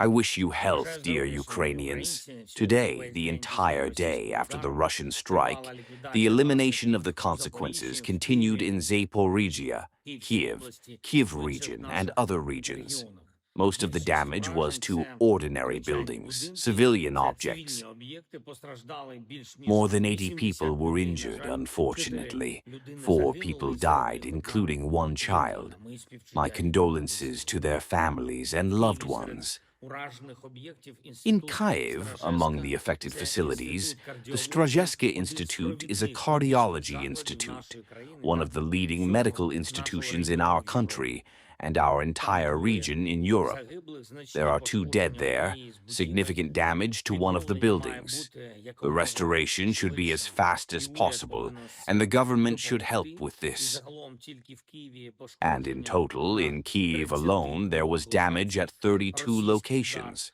I wish you health, dear Ukrainians. Today, the entire day after the Russian strike, the elimination of the consequences continued in Zaporizhia, Kyiv region, and other regions. Most of the damage was to ordinary buildings, civilian objects. More than 80 people were injured, unfortunately. 4 people died, including 1 child. My condolences to their families and loved ones. In Kyiv, among the affected facilities, the Strazeska Institute is a cardiology institute, one of the leading medical institutions in our country and our entire region in Europe. There are 2 dead there, significant damage to one of the buildings. The restoration should be as fast as possible, and the government should help with this. And in total, in Kyiv alone, there was damage at 32 locations.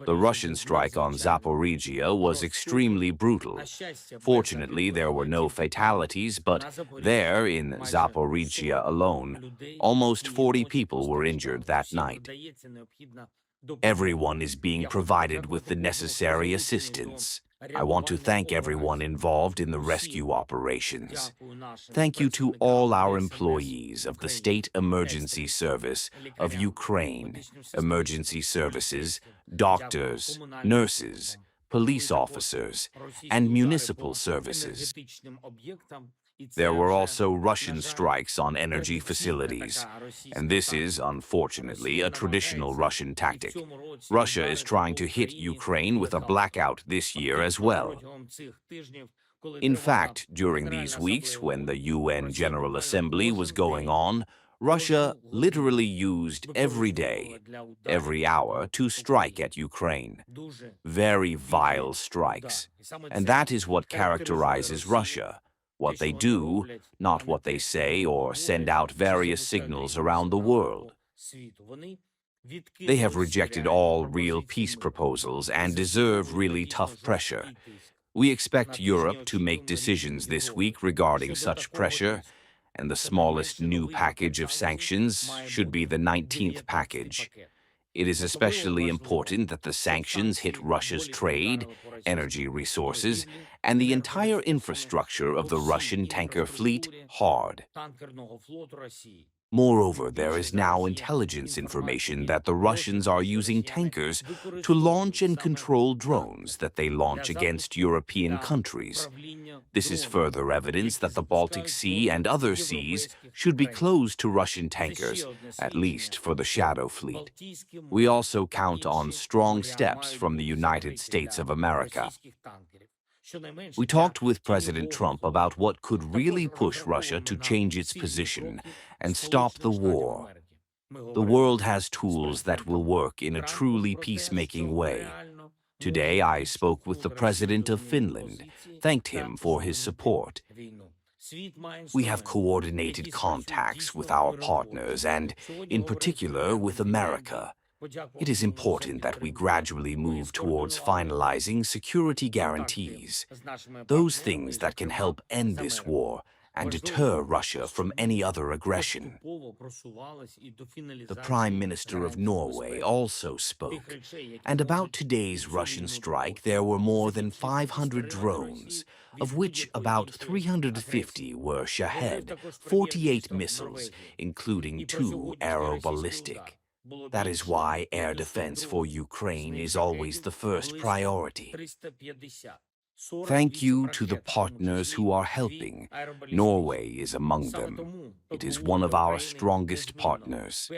The Russian strike on Zaporizhia was extremely brutal. Fortunately, there were no fatalities, but there, in Zaporizhia alone, almost 40 people were injured that night. Everyone is being provided with the necessary assistance. I want to thank everyone involved in the rescue operations. Thank you to all our employees of the State Emergency Service of Ukraine, emergency services, doctors, nurses, police officers, and municipal services. There were also Russian strikes on energy facilities, and this is, unfortunately, a traditional Russian tactic. Russia is trying to hit Ukraine with a blackout this year as well. In fact, during these weeks, when the UN General Assembly was going on, Russia literally used every day, every hour, to strike at Ukraine. Very vile strikes. And that is what characterizes Russia. What they do, not what they say or send out various signals around the world. They have rejected all real peace proposals and deserve really tough pressure. We expect Europe to make decisions this week regarding such pressure, and the smallest new package of sanctions should be the 19th package. It is especially important that the sanctions hit Russia's trade, energy resources, and the entire infrastructure of the Russian tanker fleet hard. Moreover, there is now intelligence information that the Russians are using tankers to launch and control drones that they launch against European countries. This is further evidence that the Baltic Sea and other seas should be closed to Russian tankers, at least for the Shadow Fleet. We also count on strong steps from the United States of America. We talked with President Trump about what could really push Russia to change its position and stop the war. The world has tools that will work in a truly peacemaking way. Today, I spoke with the President of Finland, thanked him for his support. We have coordinated contacts with our partners and, in particular, with America. It is important that we gradually move towards finalizing security guarantees, those things that can help end this war and deter Russia from any other aggression. The Prime Minister of Norway also spoke, and about today's Russian strike there were more than 500 drones, of which about 350 were Shahed, 48 missiles, including 2 aeroballistic. That is why air defense for Ukraine is always the first priority. Thank you to the partners who are helping. Norway is among them. It is one of our strongest partners.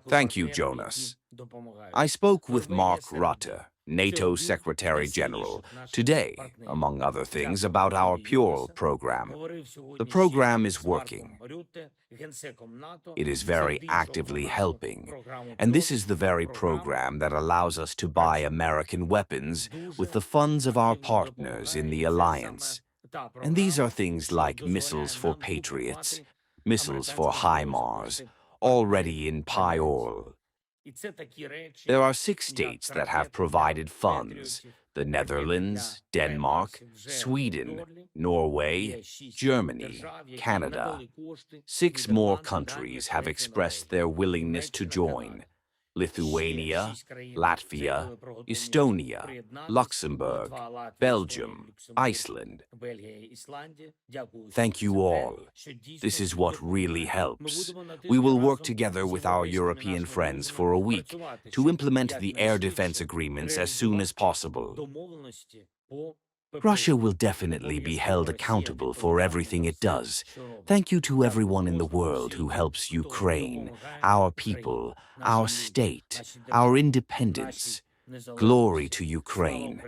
Thank you, Jonas. I spoke with Mark Rutte, NATO Secretary General, today, among other things, about our Pure program. The program is working. It is very actively helping, and this is the very program that allows us to buy American weapons with the funds of our partners in the alliance. And these are things like missiles for Patriots, missiles for HIMARS, already in Pyol. There are 6 states that have provided funds: the Netherlands, Denmark, Sweden, Norway, Germany, Canada. 6 more countries have expressed their willingness to join. Lithuania, Latvia, Estonia, Luxembourg, Belgium, Iceland. Thank you all. This is what really helps. We will work together with our European friends for a week to implement the air defense agreements as soon as possible. Russia will definitely be held accountable for everything it does. Thank you to everyone in the world who helps Ukraine, our people, our state, our independence. Glory to Ukraine.